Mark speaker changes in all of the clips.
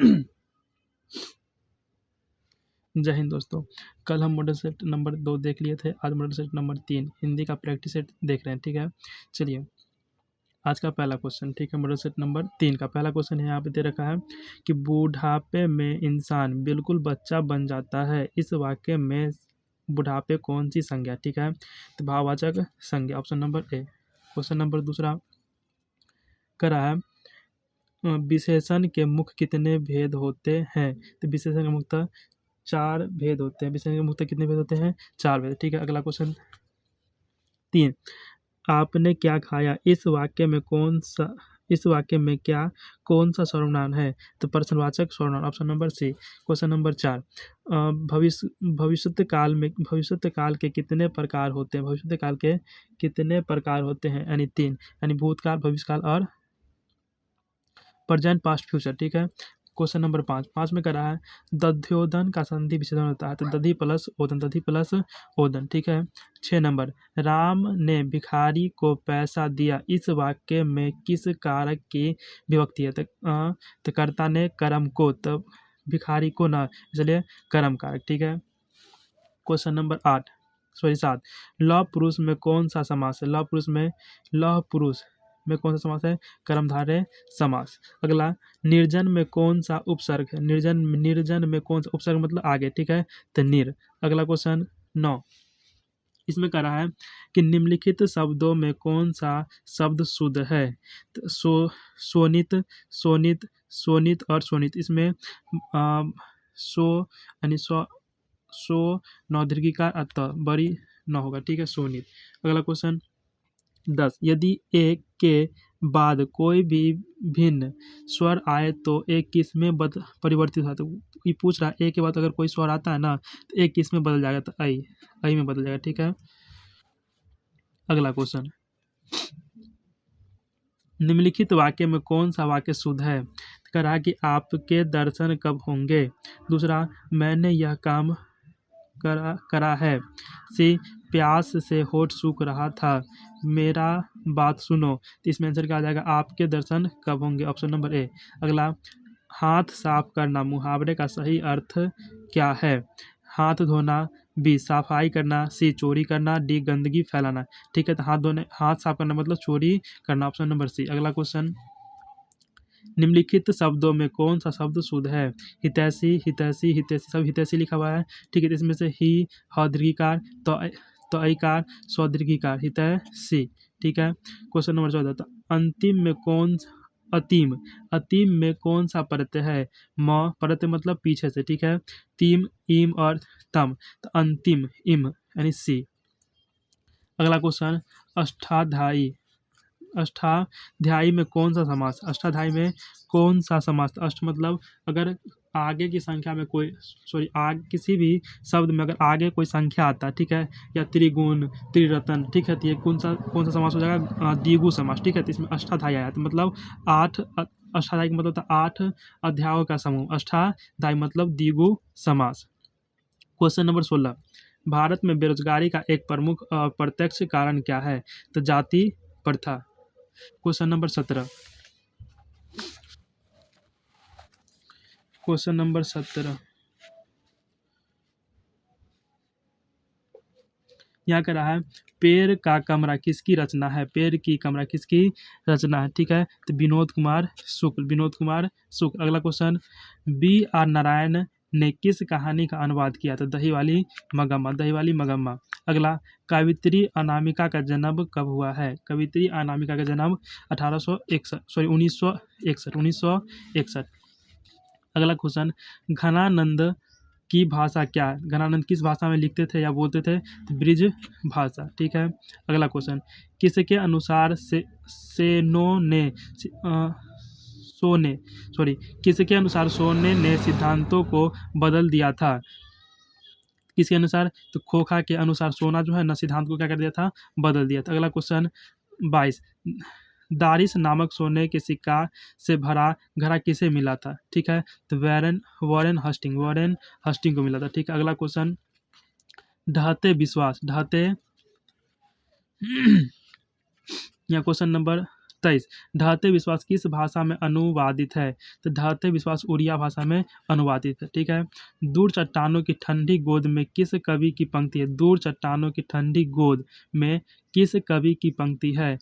Speaker 1: जय हिंद दोस्तों। कल हम मॉडल सेट नंबर 2 देख लिए थे, आज मॉडल सेट नंबर 3 हिंदी का प्रैक्टिस सेट देख रहे हैं। ठीक है, चलिए आज का पहला क्वेश्चन। ठीक है, मॉडल सेट नंबर 3 का पहला क्वेश्चन है, यहाँ पे दे रखा है कि बुढ़ापे में इंसान बिल्कुल बच्चा बन जाता है। इस वाक्य में बुढ़ापे कौन सी संज्ञा? ठीक है, तो भाववाचक संज्ञा, option number A. Question number दूसरा करा है विशेषण के मुख्य कितने भेद होते हैं? तो विशेषण के मुख्य 4 भेद होते हैं। विशेषण के मुख्य कितने भेद होते हैं? 4 भेद। ठीक है, अगला क्वेश्चन 3, आपने क्या खाया? इस वाक्य में क्या कौन सा सर्वनाम है? तो प्रश्नवाचक सर्वनाम, option number C. Question number 4, भविष्यत्व काल के कितने प्रकार होते हैं? भविष्यत्व काल के कितने प्रकार होते हैं? यानी 3, यानी भूतकाल, भविष्यकाल और प्रेजेंट, पास्ट, फ्यूचर। ठीक है, क्वेश्चन नंबर 5 में करा है दध्योदन का संधि विच्छेदन होता है। तो दधि प्लस ओदन। ठीक है, 6 नंबर, राम ने भिखारी को पैसा दिया। इस वाक्य में किस कारक की विभक्ति है? तो कर्ता ने कर्म को, तब भिखारी को ना, इसलिए कर्म कारक। ठीक है, क्वेश्चन नंबर 7, लौह पुरुष में कौन सा समास है? लौह पुरुष में कौन सा समास है? कर्मधारय समास। अगला, निर्जन में कौन सा उपसर्ग है? निर्जन में कौन सा उपसर्ग, मतलब आगे। ठीक है, तो निर। अगला क्वेश्चन 9, इसमें कह रहा है कि निम्नलिखित शब्दों में कौन सा शब्द शुद्ध है? तो सोनित और सोनित। इसमें यानी सो नौदीर्घिकार अतः बड़ी न होगा। ठीक है, सोनित। अगला क्वेश्चन 10, यदि एक के बाद कोई भी भिन्न स्वर आए तो एक किस में परिवर्तित होता है? तो ये पूछ रहा है ए के बाद अगर कोई स्वर आता है ना, तो एक किस में बदल जाएगा? तो आई में बदल जाएगा। ठीक है, अगला क्वेश्चन, निम्नलिखित वाक्य में कौन सा वाक्य शुद्ध है? कह रहा है कि आपके दर्शन कब होंगे? दूसरा, मैंने यह काम करा है। सी, प्यास से होठ सूख रहा था। मेरा बात सुनो। तो इसमें आंसर क्या आ जाएगा? आपके दर्शन कब होंगे, ऑप्शन नंबर ए। अगला, हाथ साफ करना मुहावरे का सही अर्थ क्या है? हाथ धोना, बी सफाई करना, सी चोरी करना, डी गंदगी फैलाना। ठीक है, तो हाथ साफ करना मतलब चोरी करना, ऑप्शन नंबर सी। अगला क्वेश्चन, निम्नलिखित शब्दों में कौन सा शब्द शुद्ध है? हितैषी, सब हितैषी लिखा हुआ है। ठीक है, तो इसमें से ही, ह दीर्घिकार, तो अकार, स्वदीर्घिकार, हितैषी। ठीक है, क्वेश्चन नंबर 14, तो अतीम में कौन सा प्रत्यय है? म प्रत्यय मतलब पीछे से। ठीक है, तीम, इम और तम, तो अंतिम, इम, यानी सी। अगला क्वेश्चन, अष्टाध्यायी अष्टाध्यायी में कौन सा समास? अष्टाध्यायी में कौन सा समास? अष्ट मतलब अगर आगे की संख्या में कोई किसी भी शब्द में अगर आगे कोई संख्या आता है, ठीक है, या त्रिगुण, त्रिरत्न, ठीक है, तो ये कौन सा समास हो जाएगा? द्विगु समास। ठीक है, तो इसमें अष्टाध्यायी आया तो मतलब अष्टाध्यायी का मतलब था 8 अध्यायों का समूह। अष्टाध्यायी मतलब द्विगु समास। क्वेश्चन नंबर 16, भारत में बेरोजगारी का एक प्रमुख प्रत्यक्ष कारण क्या है? तो जाति प्रथा। क्वेश्चन नंबर 17, यहाँ कह रहा है पेड़ का कमरा किसकी रचना है? पेड़ की कमरा किसकी रचना है? ठीक है, तो विनोद कुमार शुक्ल। अगला क्वेश्चन, बी आर नारायण ने किस कहानी का अनुवाद किया? तो दही वाली मगम्मा। अगला, कवित्री अनामिका का जन्म कब हुआ है? कवित्री अनामिका का जन्म 1961। अगला क्वेश्चन, घनानंद की भाषा क्या है? घनानंद किस भाषा में लिखते थे या बोलते थे? तो ब्रिज भाषा। ठीक है, अगला क्वेश्चन, किसके अनुसार किसके अनुसार सोने ने सिद्धांतों को बदल दिया था? किसके अनुसार? तो खोखा के अनुसार सोना जो है ना, सिद्धांत को क्या कर दिया था? बदल दिया था। अगला क्वेश्चन 22, दारिस नामक सोने के सिक्का से भरा घड़ा किसे मिला था? ठीक है, तो वॉरेन हस्टिंग को मिला था। ठीक है, अगला क्वेश्चन, ढहते विश्वास या क्वेश्चन नंबर 23 ढहते विश्वास किस भाषा में अनुवादित है? तो ढहते विश्वास उड़िया भाषा में अनुवादित है। ठीक है। दूर चट्टानों की ठंडी गोद में किस कवि की पंक्ति है? दूर चट्टानों की ठंडी गोद में किस कवि की पंक्ति है?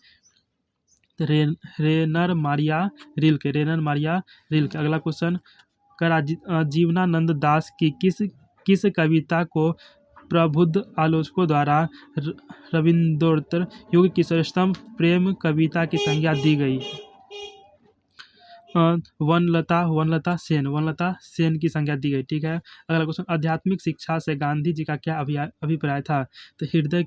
Speaker 1: रेनर मारिया रिल्के, रेनर मारिया रिल्के। अगला क्वेश्चन, जीवनानंद दास की किस कविता को प्रबुद्ध आलोचकों द्वारा रविंद्रोत्तर युग की श्रेष्ठतम प्रेम कविता की संज्ञा दी गई? वनलता सेन की संज्ञा दी गई। ठीक है। अगला क्वेश्चन, आध्यात्मिक शिक्षा से गांधी जी का क्या अभिप्राय था? तो हृदय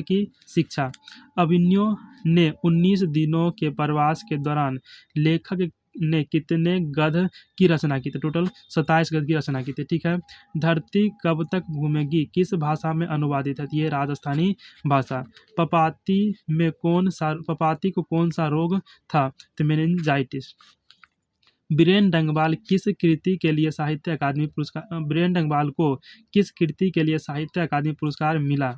Speaker 1: की शिक्षा। अभिनव ने 19 दिनों के प्रवास के दौरान लेखक ने कितने गद्य की रचना की थी? टोटल 27 गद्य की रचना की थी। ठीक है। धरती कब तक घूमेगी किस भाषा में अनुवादित है? ये राजस्थानी भाषा। पपाती को कौन सा रोग था? तो मेनिंजाइटिस। बीरेन डंगवाल को किस कृति के लिए साहित्य अकादमी पुरस्कार मिला?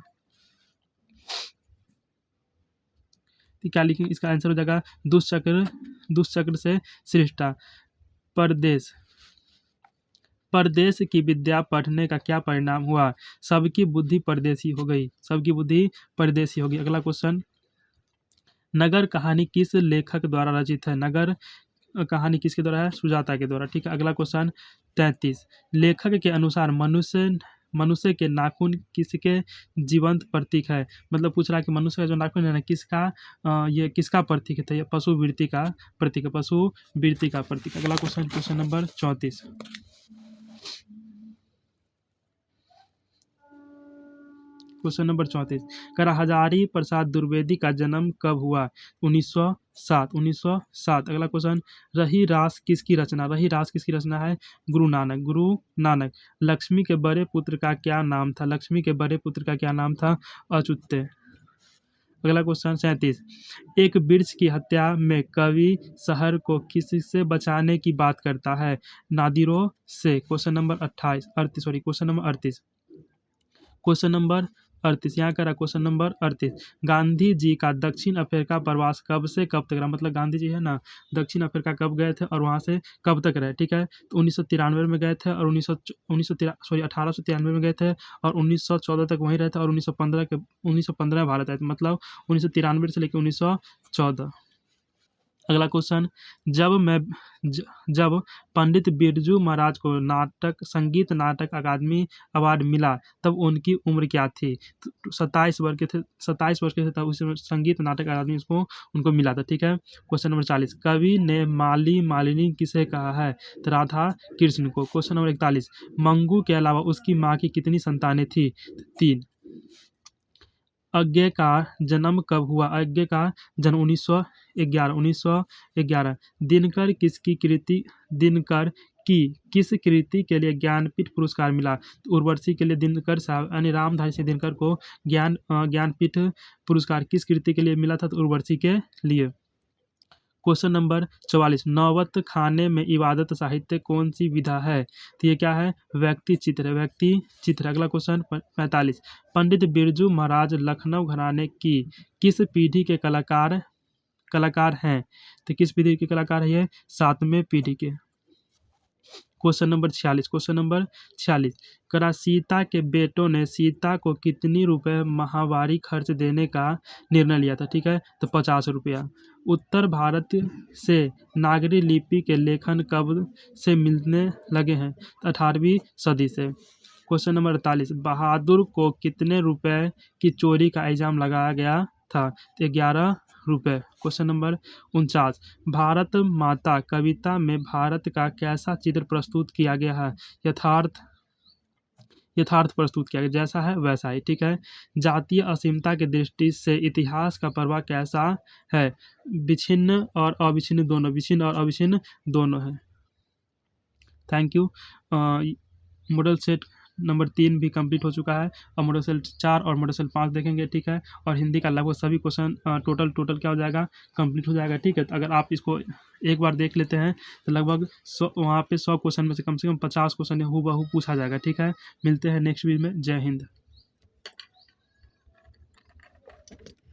Speaker 1: क्या लिखेंगे? इसका आंसर हो जाएगा दुष्चक्र से सृष्टा। परदेश की विद्या पढ़ने का क्या परिणाम हुआ? सबकी बुद्धि परदेशी हो गई। अगला क्वेश्चन, नगर कहानी किस लेखक द्वारा रचित है? नगर कहानी किसके द्वारा है? सुजाता के द्वारा। ठीक है। अगला क्वेश्चन 33 लेखक के अनुसार मनुष्य के नाखून किसके जीवंत प्रतीक है? मतलब पूछ रहा है कि मनुष्य का जो नाखून है ना ये किसका प्रतीक है? तो ये पशुवृत्ति का प्रतीक है। अगला क्वेश्चन नंबर 34 करा हजारी प्रसाद द्विवेदी का जन्म कब हुआ? 1907। अगला क्वेश्चन, रही रास किसकी रचना है? गुरु नानक। लक्ष्मी के बड़े पुत्र का क्या नाम था? अच्युत। अगला क्वेश्चन 37 एक वृक्ष की हत्या में कवि शहर को किससे बचाने की बात करता है? नादिरों से। क्वेश्चन नंबर 38 गांधी जी का दक्षिण अफ्रीका प्रवास कब से कब तक रहा? मतलब गांधी जी है ना दक्षिण अफ्रीका कब गए थे और वहां से कब तक रहे? ठीक है। तो 1993 में गए थे और 1893 में गए थे और 1914 तक वहीं रहे थे और 1915 भारत आए थे। मतलब 1993 से लेकर 1914। अगला क्वेश्चन, जब पंडित बिरजू महाराज को संगीत नाटक अकादमी अवार्ड मिला तब उनकी उम्र क्या थी? 27 वर्ष के थे तब उस समय संगीत नाटक अकादमी उनको मिला था। ठीक है। क्वेश्चन नंबर 40 कवि ने मालिनी किसे कहा है? तो राधा कृष्ण को। क्वेश्चन नंबर 41 मंगू के अलावा उसकी माँ की कितनी संतानें थी? 3। अज्ञे का जन्म कब हुआ? अज्ञे का जन्म 1911। दिनकर की किस कृति के लिए ज्ञानपीठ पुरस्कार मिला? तो उर्वशी के लिए दिनकर साहब यानी रामधारी सिंह दिनकर को ज्ञानपीठ पुरस्कार किस कृति के लिए मिला था? तो उर्वशी के लिए। क्वेश्चन नंबर 44 नौबत खाने में इबादत साहित्य कौन सी विधा है? तो ये क्या है? व्यक्ति चित्र। अगला क्वेश्चन 45 पंडित बिरजू महाराज लखनऊ घराने की किस पीढ़ी के कलाकार हैं? तो किस पीढ़ी के कलाकार है ये? 7वें पीढ़ी के। क्वेश्चन नंबर 46 करा सीता के बेटों ने सीता को कितनी रुपए माहवारी खर्च देने का निर्णय लिया था? ठीक है। तो 50 रुपया। उत्तर भारत से नागरी लिपि के लेखन कब से मिलने लगे हैं? 18वीं सदी से। क्वेश्चन नंबर 48 बहादुर को कितने रुपए की चोरी का इल्जाम लगाया गया था? 11 रुपए। क्वेश्चन नंबर 49 भारत माता कविता में भारत का कैसा चित्र प्रस्तुत किया गया है? यथार्थ प्रस्तुत किया गया, जैसा है वैसा ही। ठीक है। जातीय असीमता की दृष्टि से इतिहास का प्रवाह कैसा है? विच्छिन्न और अविच्छिन्न दोनों है। Thank you. Model set number 3 भी कंप्लीट हो चुका है और मॉडल सेल 4 और मॉडल सेल 5 देखेंगे। ठीक है। और हिंदी का लगभग सभी क्वेश्चन टोटल क्या हो जाएगा? कंप्लीट हो जाएगा। ठीक है। तो अगर आप इसको एक बार देख लेते हैं तो लगभग वहाँ पे 100 क्वेश्चन में से कम 50 क्वेश्चन हूबहू पूछा जाएगा। ठीक है। मिलते हैं नेक्स्ट वीडियो में। जय हिंद।